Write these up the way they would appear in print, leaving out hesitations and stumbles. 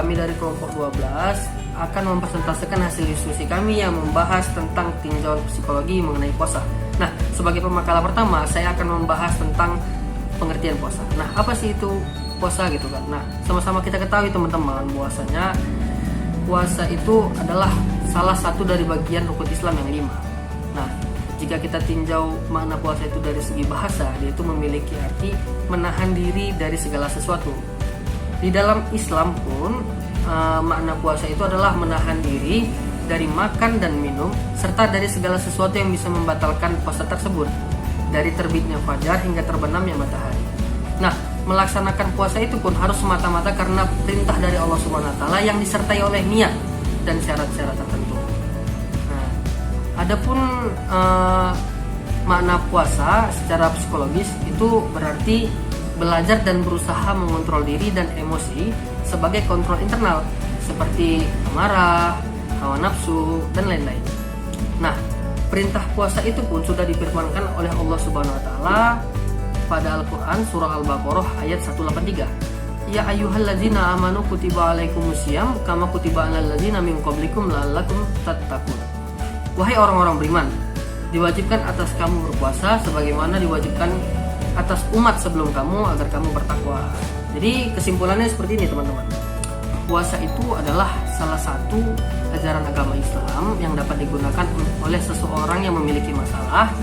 kami dari kelompok 12 akan mempresentasikan hasil diskusi kami yang membahas tentang tinjauan psikologi mengenai puasa. Nah, sebagai pemakalah pertama, saya akan membahas tentang pengertian puasa. Nah, apa sih itu puasa gitu kan? Nah, sama-sama kita ketahui teman-teman, bahwasanya puasa itu adalah salah satu dari bagian rukun Islam yang 5. Nah, jika kita tinjau makna puasa itu dari segi bahasa, dia itu memiliki arti menahan diri dari segala sesuatu. Di dalam Islam pun makna puasa itu adalah menahan diri dari makan dan minum serta dari segala sesuatu yang bisa membatalkan puasa tersebut, dari terbitnya fajar hingga terbenamnya matahari. Nah, melaksanakan puasa itu pun harus semata-mata karena perintah dari Allah Subhanahu wa taala yang disertai oleh niat dan syarat-syarat tertentu. Nah, adapun makna puasa secara psikologis itu berarti belajar dan berusaha mengontrol diri dan emosi sebagai kontrol internal seperti amarah, hawa nafsu, dan lain-lain. Nah, perintah puasa itu pun sudah difirmankan oleh Allah Subhanahu wa taala pada Al-Qur'an surah Al-Baqarah ayat 183. Ya ayyuhalladzina amanu kutiba alaikumusiyam kama kutiba alal ladzina min qablikum la'allakum tattaqun. Wahai orang-orang beriman, diwajibkan atas kamu berpuasa sebagaimana diwajibkan atas umat sebelum kamu agar kamu bertakwa. Jadi kesimpulannya seperti ini teman-teman. Puasa itu adalah salah satu ajaran agama Islam yang dapat digunakan oleh seseorang yang memiliki masalah,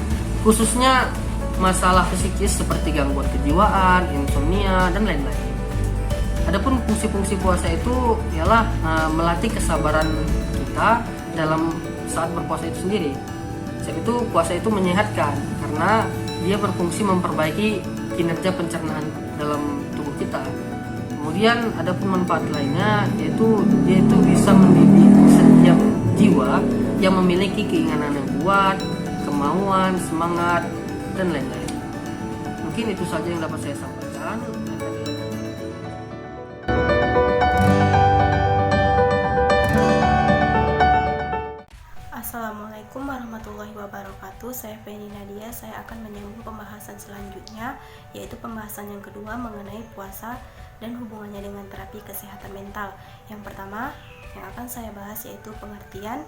khususnya masalah psikis seperti gangguan kejiwaan, insomnia, dan lain-lain. Adapun fungsi-fungsi puasa itu ialah melatih kesabaran kita dalam saat berpuasa itu sendiri. Sebab itu puasa itu menyehatkan karena dia berfungsi memperbaiki kinerja pencernaan dalam tubuh kita. Kemudian ada pun manfaat lainnya, yaitu dia itu bisa mendidik setiap jiwa yang memiliki keinginan yang kuat, kemauan, semangat, dan lain-lain. Mungkin itu saja yang dapat saya sampaikan. Assalamualaikum warahmatullahi wabarakatuh. Saya Feni Nadia. Saya akan menyambung pembahasan selanjutnya, yaitu pembahasan yang kedua mengenai puasa dan hubungannya dengan terapi kesehatan mental. Yang pertama yang akan saya bahas yaitu pengertian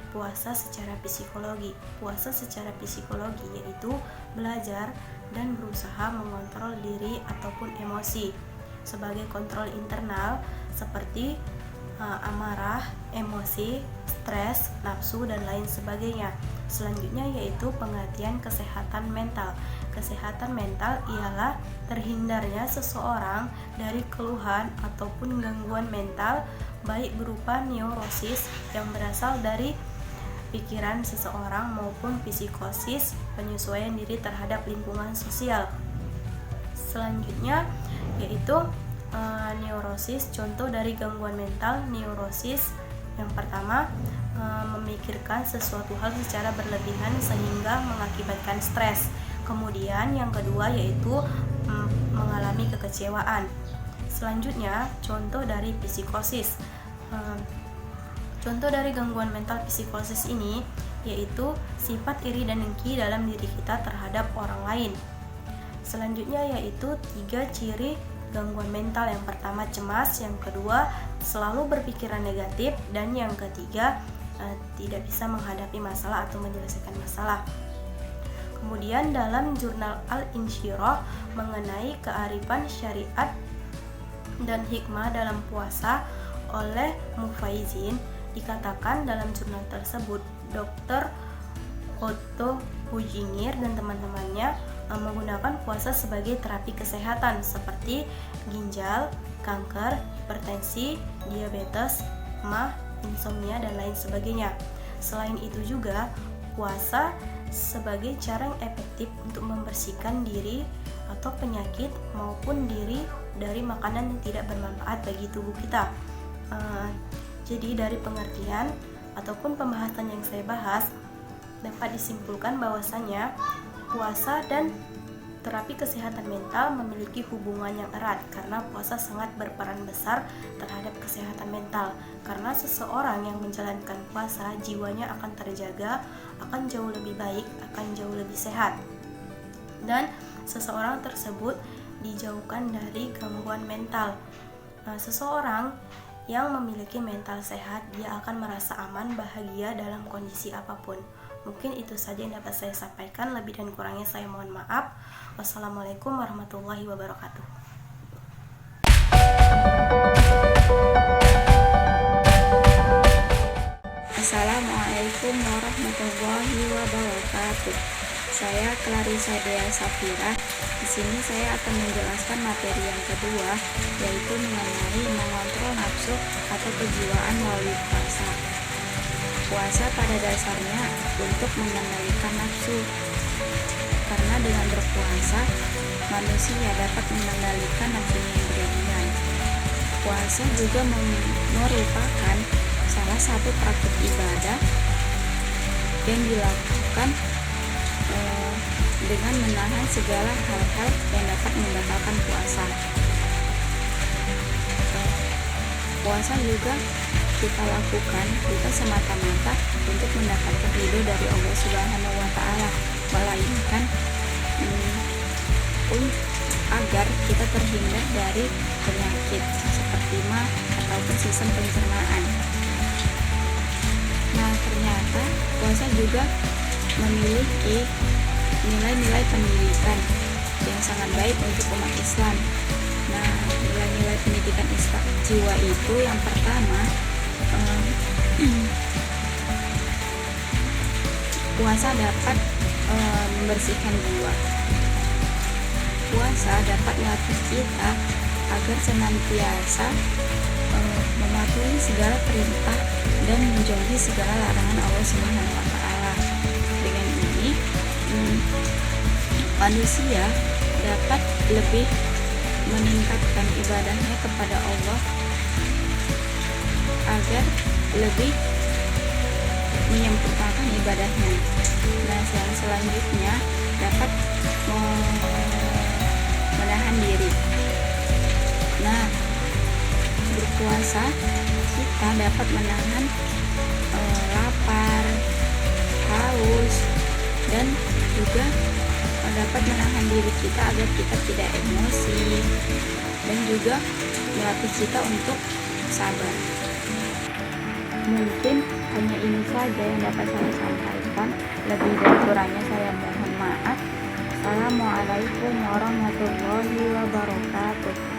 puasa secara psikologi. Puasa secara psikologi yaitu belajar dan berusaha mengontrol diri ataupun emosi sebagai kontrol internal seperti amarah, emosi, stres, nafsu, dan lain sebagainya. Selanjutnya yaitu pengertian kesehatan mental. Kesehatan mental ialah terhindarnya seseorang dari keluhan ataupun gangguan mental, baik berupa neurosis yang berasal dari pikiran seseorang maupun psikosis, penyesuaian diri terhadap lingkungan sosial. Selanjutnya yaitu neurosis. Contoh dari gangguan mental neurosis yang pertama, memikirkan sesuatu hal secara berlebihan sehingga mengakibatkan stres. Kemudian yang kedua yaitu mengalami kekecewaan. Selanjutnya contoh dari psikosis. Contoh dari gangguan mental psikosis ini yaitu sifat iri dan dengki dalam diri kita terhadap orang lain. Selanjutnya yaitu 3 ciri gangguan mental. Yang pertama cemas, yang kedua selalu berpikiran negatif, dan yang ketiga tidak bisa menghadapi masalah atau menyelesaikan masalah. Kemudian dalam jurnal Al-Insyirah mengenai kearifan syariat dan hikmah dalam puasa oleh Mufaizin, dikatakan dalam jurnal tersebut Dr. Otto Hujingir dan teman-temannya menggunakan puasa sebagai terapi kesehatan seperti ginjal, kanker, hipertensi, diabetes, MAH, insomnia, dan lain sebagainya. Selain itu juga puasa sebagai cara yang efektif untuk membersihkan diri atau penyakit maupun diri dari makanan yang tidak bermanfaat bagi tubuh kita. Jadi dari pengertian ataupun pembahasan yang saya bahas dapat disimpulkan bahwasanya puasa dan terapi kesehatan mental memiliki hubungan yang erat karena puasa sangat berperan besar terhadap kesehatan mental. Karena seseorang yang menjalankan puasa, jiwanya akan terjaga, akan jauh lebih baik, akan jauh lebih sehat. Dan seseorang tersebut dijauhkan dari gangguan mental. Seseorang Yang memiliki mental sehat, dia akan merasa aman, bahagia dalam kondisi apapun. Mungkin itu saja yang dapat saya sampaikan, lebih dan kurangnya saya mohon maaf. Wassalamualaikum warahmatullahi wabarakatuh. Assalamualaikum warahmatullahi wabarakatuh. Saya Clarissa Dea Safira. Di sini saya akan menjelaskan materi yang kedua, yaitu mengenai mengontrol nafsu atau kejiwaan melalui puasa. Puasa pada dasarnya untuk mengendalikan nafsu, karena dengan berpuasa manusia dapat mengendalikan nafsunya yang berlebihan. Puasa juga merupakan salah satu praktik ibadah yang dilakukan dengan menahan segala hal-hal yang dapat membatalkan puasa. Puasa juga kita lakukan bukan semata-mata untuk mendapatkan ridho dari Allah Subhanahu wa Ta'ala, melainkan agar kita terhindar dari penyakit seperti mah ataupun sistem pencernaan. Nah, ternyata puasa juga memiliki nilai-nilai pendidikan yang sangat baik untuk umat Islam. Nah, nilai-nilai pendidikan Islam jiwa itu yang pertama, puasa dapat membersihkan jiwa. Puasa dapat melatih kita agar senantiasa mematuhi segala perintah dan menjauhi segala larangan Allah Subhanahu wa Ta'ala. Dengan ini manusia dapat lebih meningkatkan ibadahnya kepada Allah agar lebih menyempurnakan ibadahnya. Nah, yang selanjutnya dapat menahan diri. Nah, berpuasa kita dapat menahan lapar, haus, dan juga dapat menahan diri kita agar kita tidak emosi, dan juga melatih kita untuk sabar. Mungkin hanya ini saja yang dapat saya sampaikan. Lebih dan kurangnya saya mohon maaf. Assalamualaikum warahmatullahi wabarakatuh.